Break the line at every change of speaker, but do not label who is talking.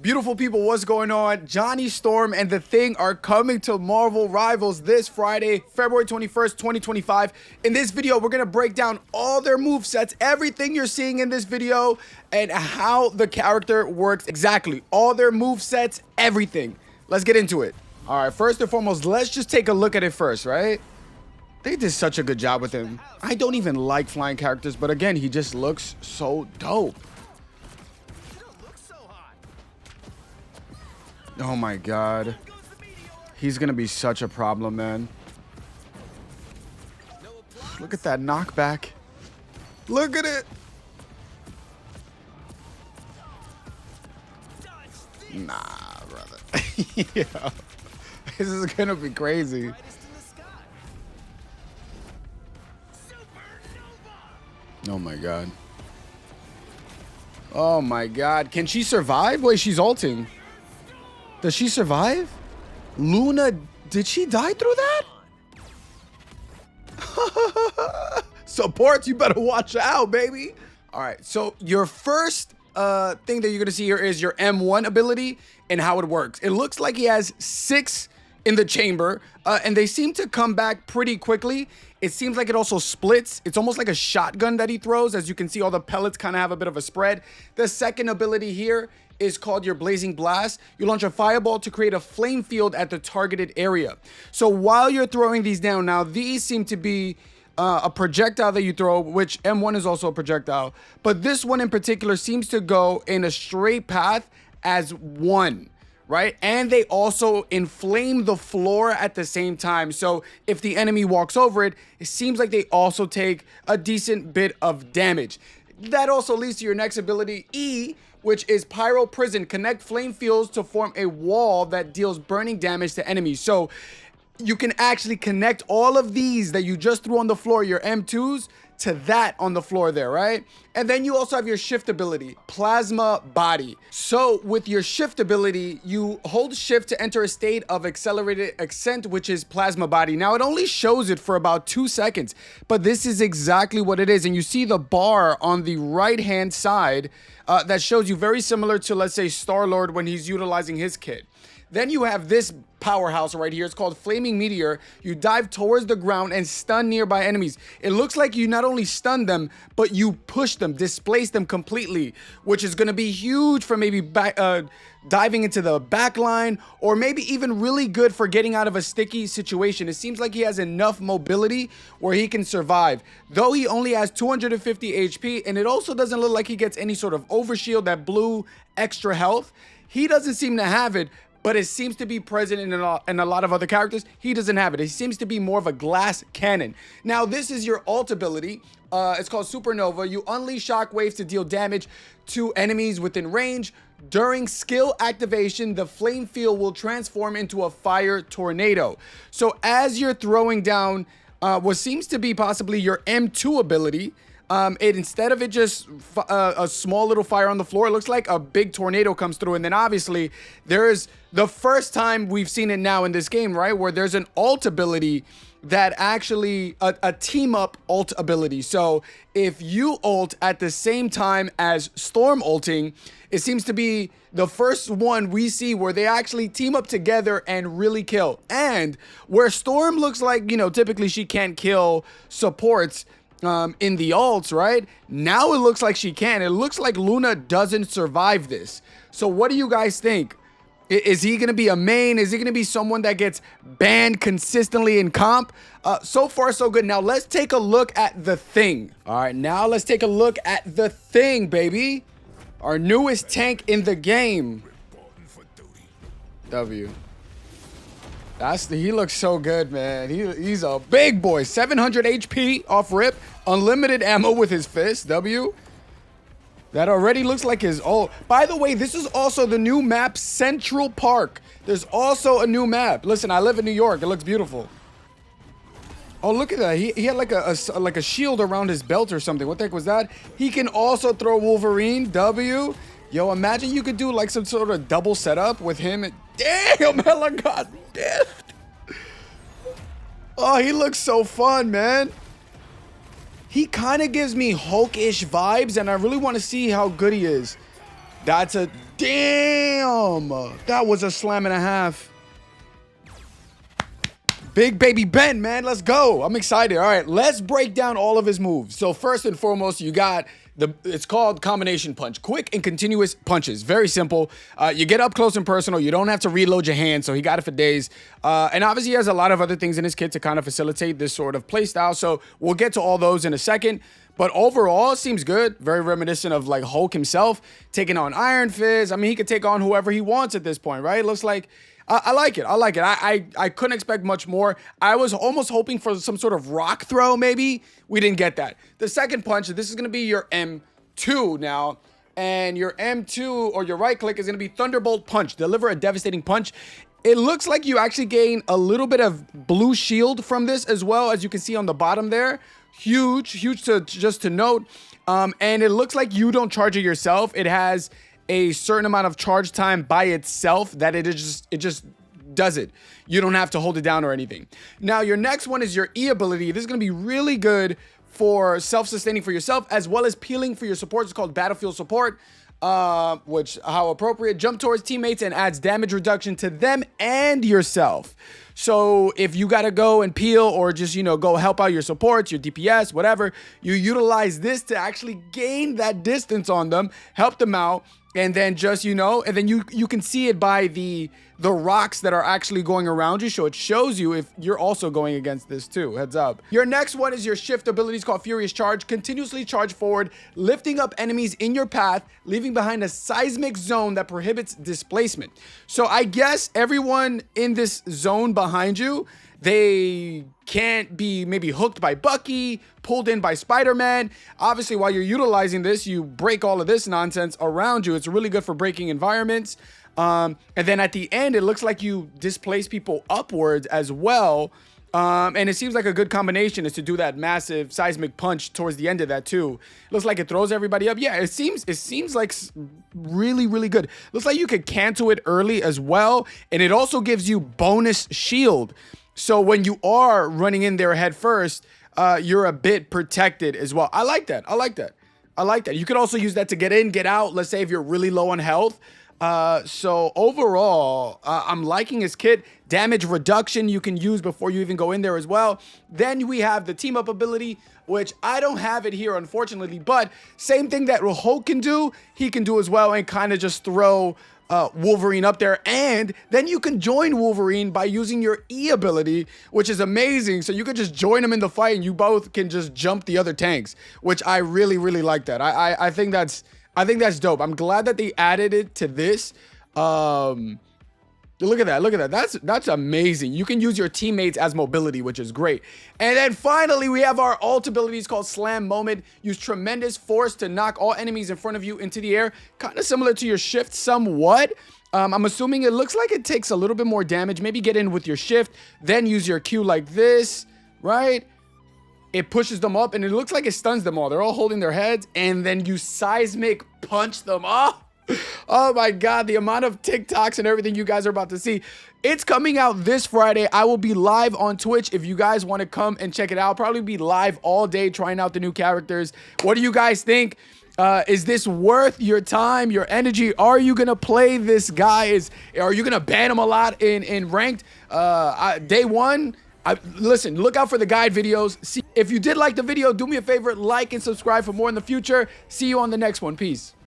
Beautiful people, what's going on? Johnny Storm and The Thing are coming to Marvel Rivals this Friday, February 21st, 2025. In this video, we're going to break down all their movesets, everything you're seeing in this video, and how the character works exactly. All their movesets, everything. Let's get into it. All right, first and foremost, let's just take a look at it first, right? They did such a good job with him. I don't even like flying characters, but again, he just looks so dope. Oh my god. He's gonna be such a problem, man. Look at that knockback. Look at it. Nah, brother. Yeah. This is gonna be crazy. Oh my god. Oh my god. Can she survive? Wait, she's ulting. Does she survive? Luna, did she die through that? Support, you better watch out, baby. All right, so your first thing that you're gonna see here is your M1 ability and how it works. It looks like he has 6 in the chamber, and they seem to come back pretty quickly. It seems like it also splits. It's almost like a shotgun that he throws. As you can see, all the pellets kind of have a bit of a spread. The second ability here is called your Blazing Blast. You launch a fireball to create a flame field at the targeted area. So while you're throwing these down, now these seem to be a projectile that you throw, which M1 is also a projectile, but this one in particular seems to go in a straight path as one, right? And they also inflame the floor at the same time. So if the enemy walks over it, it seems like they also take a decent bit of damage. That also leads to your next ability, E, which is Pyro Prison. Connect flame fields to form a wall that deals burning damage to enemies. So you can actually connect all of these that you just threw on the floor, your M2s, to that on the floor there, right? And then you also have your shift ability, Plasma Body. So with your shift ability, you hold shift to enter a state of accelerated ascent, which is Plasma Body. Now it only shows it for about 2 seconds, but this is exactly what it is. And you see the bar on the right-hand side that shows you very similar to, let's say, Star-Lord when he's utilizing his kit. Then you have this powerhouse right here. It's called Flaming Meteor. You dive towards the ground and stun nearby enemies. It looks like you not only stun them, but you push them, displace them completely, which is going to be huge for maybe diving into the back line, or maybe even really good for getting out of a sticky situation. It seems like he has enough mobility where he can survive, though he only has 250 HP, and it also doesn't look like he gets any sort of overshield, that blue extra health. He doesn't seem to have it, but it seems to be present in a lot of other characters. He doesn't have it. He seems to be more of a glass cannon. Now, this is your ult ability. It's called Supernova. You unleash shockwaves to deal damage to enemies within range. During skill activation, the flame field will transform into a fire tornado. So as you're throwing down what seems to be possibly your M2 ability, instead of it just a small little fire on the floor, it looks like a big tornado comes through. And then obviously there's the first time we've seen it now in this game, right, where there's an ult ability that actually a team up ult ability. So if you ult at the same time as Storm ulting, it seems to be the first one we see where they actually team up together and really kill. And where Storm looks like, you know, typically she can't kill supports in the ults, right? Now it looks like she can. It looks like Luna doesn't survive this. So what do you guys think? Is he going to be a main? Is he going to be someone that gets banned consistently in comp? So far, so good. Now let's take a look at The Thing. All right, now let's take a look at The Thing, baby. Our newest tank in the game. W. He looks so good, man. He's a big boy. 700 HP off rip. Unlimited ammo with his fist. W. That already looks like his ult. By the way, this is also the new map, Central Park. There's also a new map. Listen, I live in New York. It looks beautiful. Oh, look at that. He had like a shield around his belt or something. What the heck was that? He can also throw Wolverine. W. Yo, imagine you could do like some sort of double setup with him. Damn, Hella got diffed. Oh, he looks so fun, man. He kind of gives me Hulk-ish vibes, and I really want to see how good he is. That's a... Damn! That was a slam and a half. Big baby Ben, man, let's go. I'm excited. All right, let's break down all of his moves. So first and foremost, you got it's called combination punch. Quick and continuous punches. Very simple. You get up close and personal. You don't have to reload your hand, so he got it for days. And obviously he has a lot of other things in his kit to kind of facilitate this sort of play style. So we'll get to all those in a second. But overall, it seems good. Very reminiscent of like Hulk himself taking on Iron Fist. I mean, he could take on whoever he wants at this point, right? It looks like I like it. I like it. I couldn't expect much more. I was almost hoping for some sort of rock throw, maybe. We didn't get that. The second punch, this is going to be your M2 now. And your M2 or your right click is going to be Thunderbolt Punch. Deliver a devastating punch. It looks like you actually gain a little bit of blue shield from this as well, as you can see on the bottom there. Huge to note. And it looks like you don't charge it yourself. It has a certain amount of charge time by itself that it just does it. You don't have to hold it down or anything. Now, your next one is your E ability. This is going to be really good for self-sustaining for yourself as well as peeling for your support. It's called Battlefield Support, which, how appropriate. Jump towards teammates and adds damage reduction to them and yourself. So if you got to go and peel or just, you know, go help out your supports, your DPS, whatever, you utilize this to actually gain that distance on them, help them out. And then just, you know, and then you can see it by the rocks that are actually going around you. So it shows you if you're also going against this too. Heads up. Your next one is your shift abilities called Furious Charge. Continuously charge forward, lifting up enemies in your path, leaving behind a seismic zone that prohibits displacement. So I guess everyone in this zone behind you, they can't be maybe hooked by Bucky, pulled in by Spider-Man. Obviously, while you're utilizing this, you break all of this nonsense around you. It's really good for breaking environments. And then at the end, it looks like you displace people upwards as well. And it seems like a good combination is to do that massive seismic punch towards the end of that too. Looks like it throws everybody up. Yeah, it seems like really, really good. Looks like you could cancel it early as well. And it also gives you bonus shield. So when you are running in there head first, you're a bit protected as well. I like that. I like that. I like that. You could also use that to get in, get out. Let's say if you're really low on health. So overall, I'm liking his kit. Damage reduction you can use before you even go in there as well. Then we have the team up ability, which I don't have it here, unfortunately. But same thing that Hulk can do, he can do as well, and kind of just throw Wolverine up there. And then you can join Wolverine by using your E ability, which is amazing. So you could just join him in the fight and you both can just jump the other tanks, which I really, really like that. I think that's dope. I'm glad that they added it to this. Look at that. Look at that. That's amazing. You can use your teammates as mobility, which is great. And then finally, we have our ult abilities called Slam Moment. Use tremendous force to knock all enemies in front of you into the air. Kind of similar to your shift somewhat. I'm assuming it looks like it takes a little bit more damage. Maybe get in with your shift, then use your Q like this, right? It pushes them up and it looks like it stuns them all. They're all holding their heads and then you seismic punch them up. Oh my God, the amount of TikToks and everything you guys are about to see. It's coming out this Friday. I will be live on Twitch if you guys want to come and check it out. I'll probably be live all day trying out the new characters. What do you guys think? Is this worth your time, your energy? Are you going to play this guy? Are you going to ban him a lot in ranked? Day one? Listen, look out for the guide videos. See, if you did like the video, do me a favor, like and subscribe for more in the future. See you on the next one. Peace.